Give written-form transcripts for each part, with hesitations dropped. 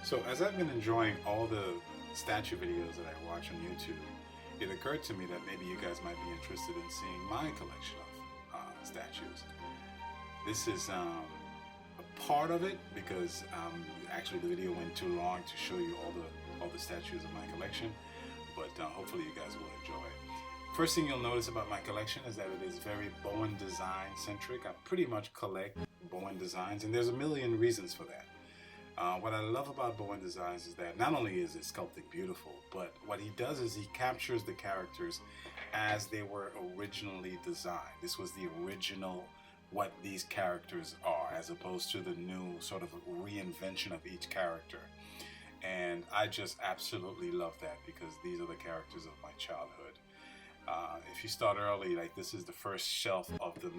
So as I've been enjoying all the statue videos that I watch on YouTube, it occurred to me that maybe you guys might be interested in seeing my collection of statues. This is a part of it because actually the video went too long to show you all the statues of my collection, but hopefully you guys will enjoy it. First thing you'll notice about my collection is that it is very Bowen design centric. I pretty much collect Bowen designs, and there's a million reasons for that. What I love about Bowen Designs is that not only is it sculpting beautiful, but what he does is he captures the characters as they were originally designed. This was the original what these characters are, as opposed to the new sort of reinvention of each character. And I just absolutely love that because these are the characters of my childhood. If you start early, like this is the first shelf of the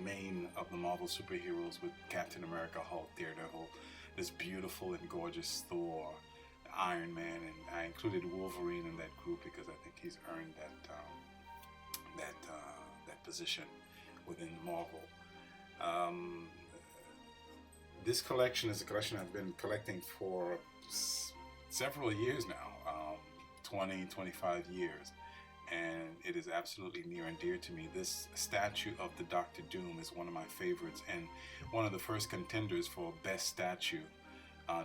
Marvel superheroes with Captain America, Hulk, Daredevil, this beautiful and gorgeous Thor, Iron Man, and I included Wolverine in that group because I think he's earned that position within Marvel. This collection is a collection I've been collecting for several years now, 20, 25 years. And it is absolutely near and dear to me. This statue of the Doctor Doom is one of my favorites and one of the first contenders for best statue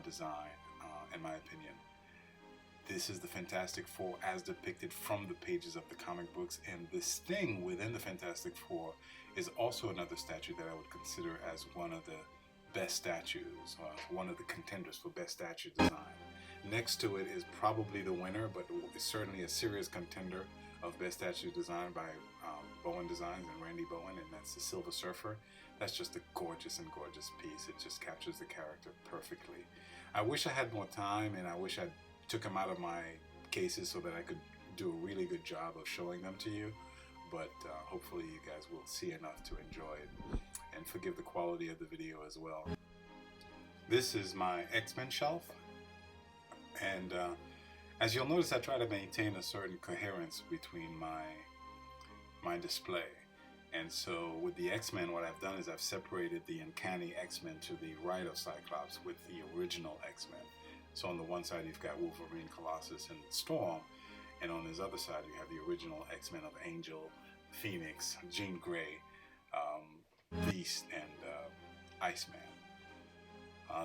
design, in my opinion. This is the Fantastic Four as depicted from the pages of the comic books, and this thing within the Fantastic Four is also another statue that I would consider as one of the best statues, one of the contenders for best statue design. Next to it is probably the winner, but it's certainly a serious contender of best statue design by Bowen Designs and Randy Bowen, and that's the Silver Surfer. That's just a gorgeous and gorgeous piece. It just captures the character perfectly. I wish I had more time, and I wish I took them out of my cases so that I could do a really good job of showing them to you, but hopefully you guys will see enough to enjoy it and forgive the quality of the video as well. This is my X-Men shelf, and as you'll notice, I try to maintain a certain coherence between my display. And so with the X-Men, what I've done is I've separated the uncanny X-Men to the right of Cyclops with the original X-Men. So on the one side you've got Wolverine, Colossus, and Storm, and on his other side you have the original X-Men of Angel, Phoenix, Jean Grey, Beast, and Iceman.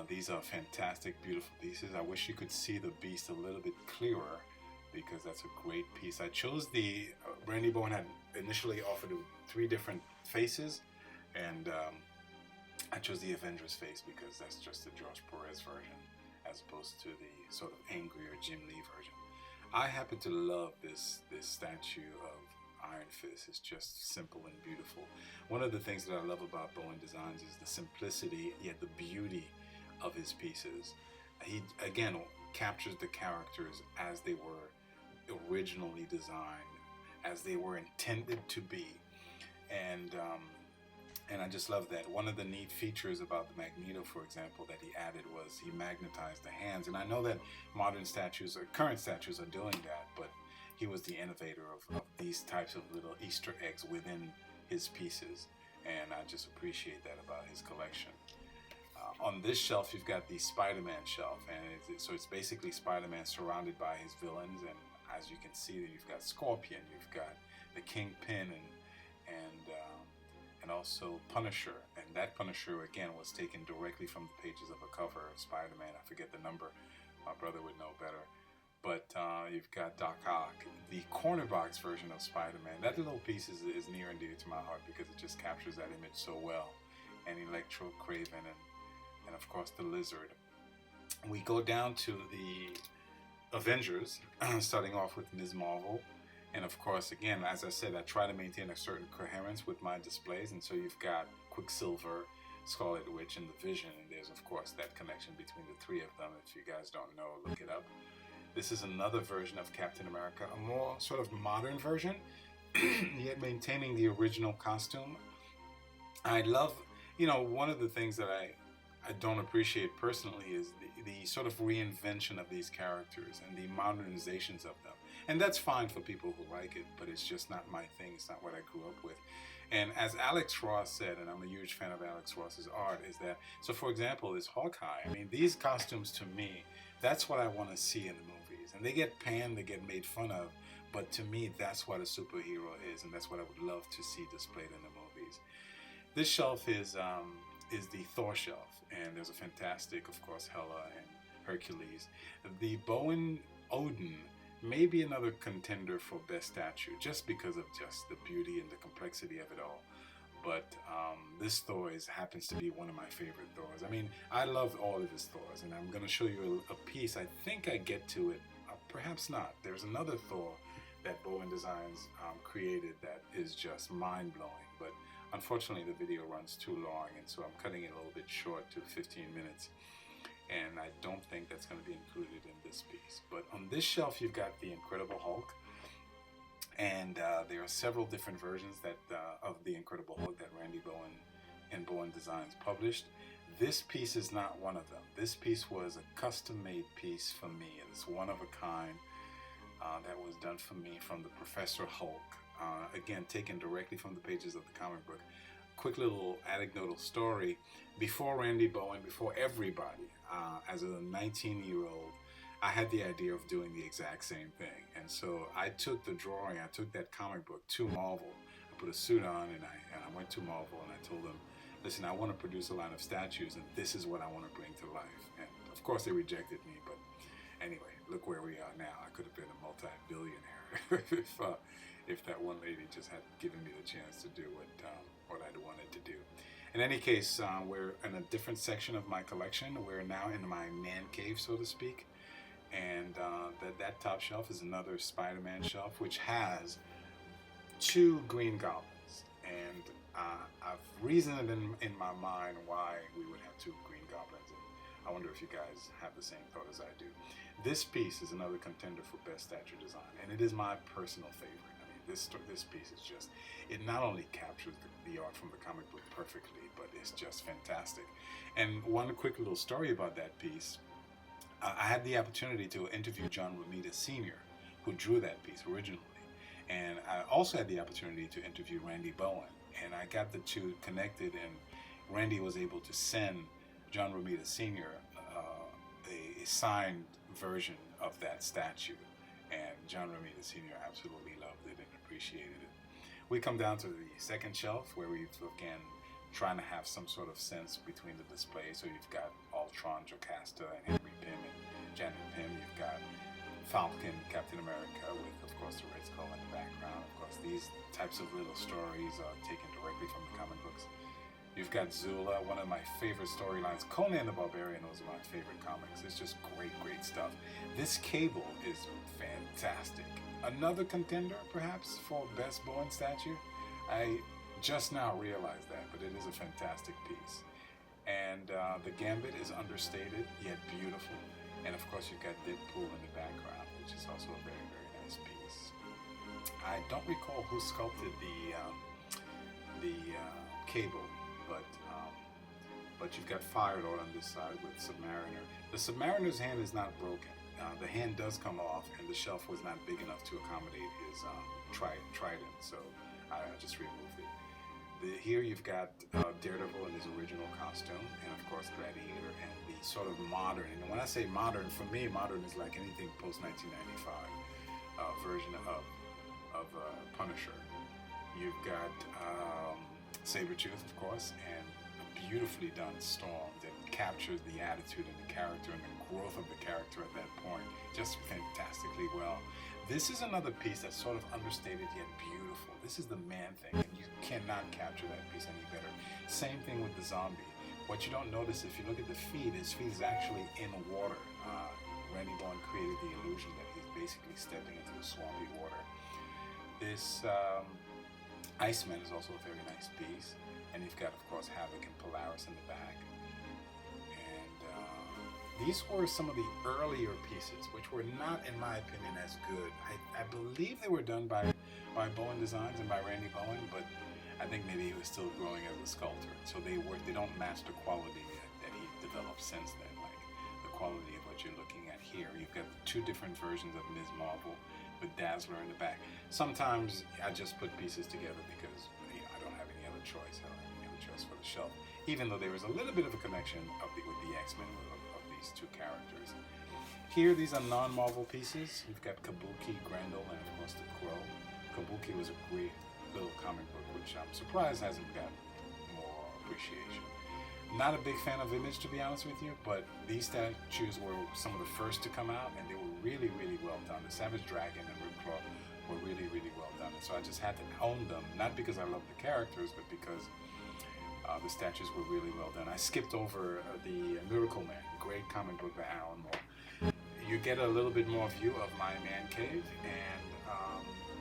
These are fantastic, beautiful pieces. I wish you could see the Beast a little bit clearer because that's a great piece. I chose the, Randy Bowen had initially offered 3 different faces, and I chose the Avengers face because that's just the George Perez version as opposed to the sort of angrier Jim Lee version. I happen to love this statue of Iron Fist. Is just simple and beautiful. One of the things that I love about Bowen Designs is the simplicity yet the beauty of his pieces. He again captures the characters as they were originally designed, as they were intended to be, and I just love that. One of the neat features about the Magneto, for example, that he added was he magnetized the hands, and I know that modern statues or current statues are doing that, but he was the innovator of these types of little Easter eggs within his pieces, and I just appreciate that about his collection. On this shelf, you've got the Spider-Man shelf, and so it's basically Spider-Man surrounded by his villains, and as you can see, you've got Scorpion, you've got the Kingpin, and also Punisher, and that Punisher again was taken directly from the pages of a cover of Spider-Man. I forget the number, my brother would know better. But you've got Doc Ock, the corner box version of Spider-Man. That little piece is near and dear to my heart because it just captures that image so well. And Electro, Craven, and of course the Lizard. We go down to the Avengers, starting off with Ms. Marvel. And of course, again, as I said, I try to maintain a certain coherence with my displays. And so you've got Quicksilver, Scarlet Witch, and the Vision. And there's, of course, that connection between the 3 of them. If you guys don't know, look it up. This is another version of Captain America, a more sort of modern version, yet maintaining the original costume. I love, one of the things that I don't appreciate personally is the sort of reinvention of these characters and the modernizations of them. And that's fine for people who like it, but it's just not my thing. It's not what I grew up with. And as Alex Ross said, and I'm a huge fan of Alex Ross's art, is that, so for example, this Hawkeye, I mean, these costumes to me That's what I want to see in the movies. And they get panned, they get made fun of, but to me, that's what a superhero is, and that's what I would love to see displayed in the movies. This shelf is the Thor shelf, and there's a fantastic, of course, Hela and Hercules. The Bowen Odin may be another contender for best statue, just because of just the beauty and the complexity of it all. But this Thor happens to be one of my favorite Thors. I mean, I love all of his Thors, and I'm going to show you a piece. I think I get to it, perhaps not. There's another Thor that Bowen Designs created that is just mind-blowing, but unfortunately the video runs too long, and so I'm cutting it a little bit short to 15 minutes, and I don't think that's going to be included in this piece. But on this shelf you've got the Incredible Hulk, and there are several different versions that of the Incredible Hulk that Randy Bowen and Bowen Designs published. This piece is not one of them. This piece was a custom-made piece for me. It's one of a kind that was done for me from the Professor Hulk. Again, taken directly from the pages of the comic book. Quick little anecdotal story. Before Randy Bowen, before everybody, as a 19-year-old, I had the idea of doing the exact same thing. And so I took the drawing, I took that comic book to Marvel. I put a suit on and I went to Marvel and I told them, listen, I want to produce a line of statues and this is what I want to bring to life. And of course they rejected me, but anyway, look where we are now. I could have been a multi-billionaire if that one lady just had given me the chance to do what I'd wanted to do. In any case, we're in a different section of my collection. We're now in my man cave, so to speak. And that top shelf is another Spider-Man shelf, which has 2 Green Goblins. And I've reasoned in my mind why we would have 2 Green Goblins. And I wonder if you guys have the same thought as I do. This piece is another contender for best statue design, and it is my personal favorite. I mean, this piece is just, it not only captures the art from the comic book perfectly, but it's just fantastic. And one quick little story about that piece. I had the opportunity to interview John Romita Sr., who drew that piece originally. And I also had the opportunity to interview Randy Bowen. And I got the two connected, and Randy was able to send John Romita Sr. A signed version of that statue. And John Romita Sr. absolutely loved it and appreciated it. We come down to the second shelf, where we've, again, trying to have some sort of sense between the displays. So you've got Ultron, Jocasta, and Henry Pym, and Janet Pym. You've got Falcon, Captain America, with, of course, the Red Skull in the background. Of course, these types of little stories are taken directly from the comic books. You've got Zula, one of my favorite storylines. Conan the Barbarian was my favorite comics. It's just great, great stuff. This Cable is fantastic. Another contender, perhaps, for best Bowen statue. I just now realized that, but it is a fantastic piece. And the Gambit is understated, yet beautiful. And of course, you've got Deadpool in the background, which is also a very, very nice piece. I don't recall who sculpted the Cable, but you've got Fire-Lord on this side with Submariner. The Submariner's hand is not broken. The hand does come off, and the shelf was not big enough to accommodate his trident, so I just removed it. Here you've got Daredevil in his original costume, and of course Gladiator, and the sort of modern, and when I say modern, for me modern is like anything post-1995 version of Punisher. You've got Sabretooth, of course, and a beautifully done Storm that captures the attitude and the character and the growth of the character at that point just fantastically well. This is another piece that's sort of understated yet beautiful. This is the Man-Thing, and you cannot capture that piece any better. Same thing with the Zombie. What you don't notice, if you look at the feet, his feet is actually in water. Randy Bowen created the illusion that he's basically stepping into the swampy water. This Iceman is also a very nice piece. And you've got, of course, Havoc and Polaris in the back. And these were some of the earlier pieces, which were not, in my opinion, as good. I believe they were done by Bowen Designs and by Randy Bowen, but I think maybe he was still growing as a sculptor. So they don't match the quality that he developed since then, like the quality of what you're looking at here. You've got 2 different versions of Ms. Marvel with Dazzler in the back. Sometimes I just put pieces together because I don't have any other choice. I don't have any other choice for the shelf, even though there is a little bit of a connection with the X-Men of these 2 characters. Here, these are non-Marvel pieces. You've got Kabuki, Grendel, and of course the Crow. Kabuki was a great little comic book, which I'm surprised hasn't gotten more appreciation. Not a big fan of Image, to be honest with you, but these statues were some of the first to come out, and they were really, really well done. The Savage Dragon and Ripclaw were really, really well done, and so I just had to own them, not because I love the characters, but because the statues were really well done. I skipped over the Miracle Man, great comic book by Alan Moore. You get a little bit more view of my man cave, and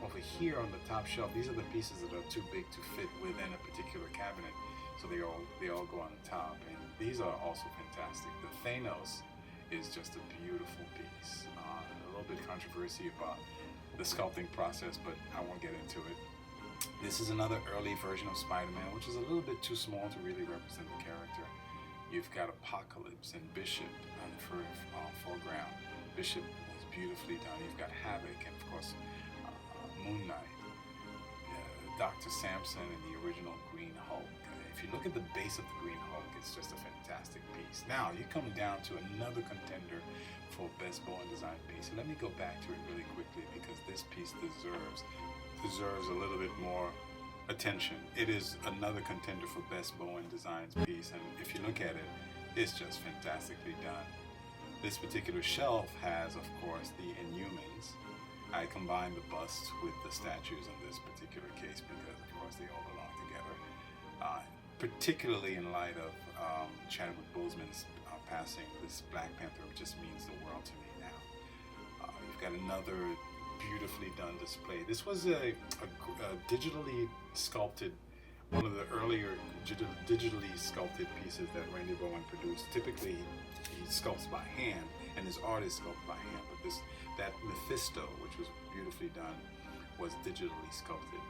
over here on the top shelf, these are the pieces that are too big to fit within a particular cabinet, so they all go on the top, and these are also fantastic. The Thanos is just a beautiful piece. A little bit controversy about the sculpting process, but I won't get into it. This is another early version of Spider-Man, which is a little bit too small to really represent the character. You've got Apocalypse and Bishop on the foreground. Bishop is beautifully done. You've got Havoc and, of course, Moon Knight, Dr. Samson, and the original Green Hulk. If you look at the base of the Green Hulk, it's just a fantastic piece. Now, you come down to another contender for Best Bowen Design piece. And let me go back to it really quickly because this piece deserves a little bit more attention. It is another contender for Best Bowen Designs piece, and if you look at it, it's just fantastically done. This particular shelf has, of course, the Inhumans. I combined the busts with the statues in this particular case because, of course, they all belong together. Particularly in light of Chadwick Boseman's passing, this Black Panther just means the world to me now. You've got another beautifully done display. This was a digitally sculpted, one of the earlier digitally sculpted pieces that Randy Bowen produced. Typically, he sculpts by hand, and his art is sculpted by hand. But that Mephisto, which was beautifully done, was digitally sculpted.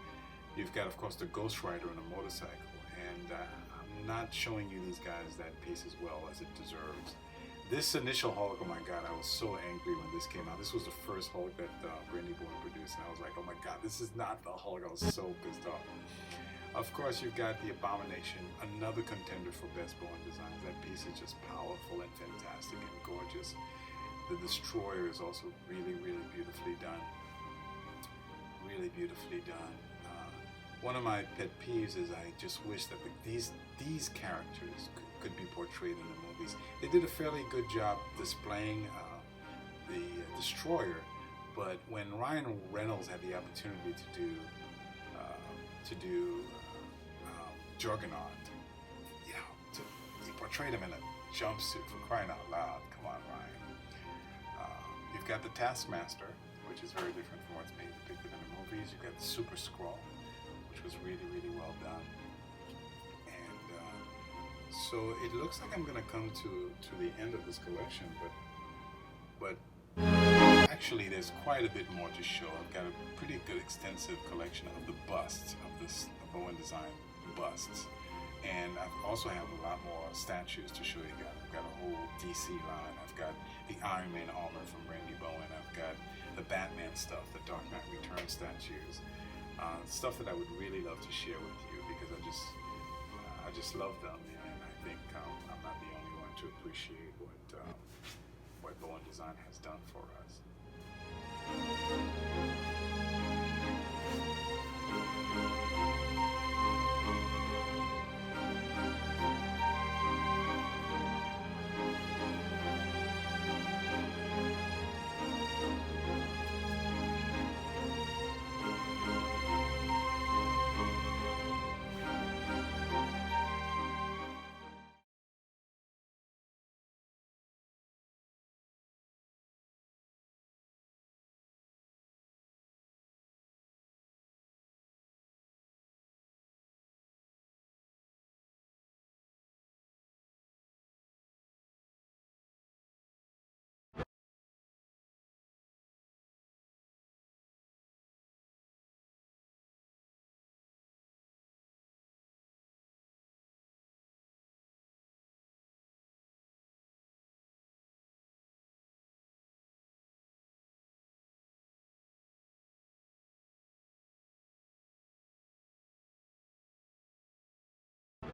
You've got, of course, the Ghost Rider on a motorcycle, and I'm not showing you these guys that piece as well as it deserves. This initial Hulk, oh my God, I was so angry when this came out. This was the first Hulk that Randy Bowen produced, and I was like, oh my God, this is not the Hulk. I was so pissed off. Of course, you've got the Abomination, another contender for Best Bowen Designs. That piece is just powerful and fantastic and gorgeous. The Destroyer is also really, really beautifully done. Really beautifully done. One of my pet peeves is I just wish that these characters could be portrayed in the movies. They did a fairly good job displaying the Destroyer, but when Ryan Reynolds had the opportunity to do Juggernaut, he portrayed him in a jumpsuit, for crying out loud. Come on, Ryan. You've got the Taskmaster, which is very different from what's being depicted in the movies. You've got the Super Skrull, which was really, really well done. And so it looks like I'm going to come to the end of this collection, but actually there's quite a bit more to show. I've got a pretty good extensive collection of the busts of this Bowen Design busts. And I also have a lot more statues to show you guys. I've got a whole DC line. I've got the Iron Man armor from Randy Bowen. I've got the Batman stuff, the Dark Knight Returns statues. Stuff that I would really love to share with you because I just love them, and I think I'm not the only one to appreciate what Bowen Design has done for us.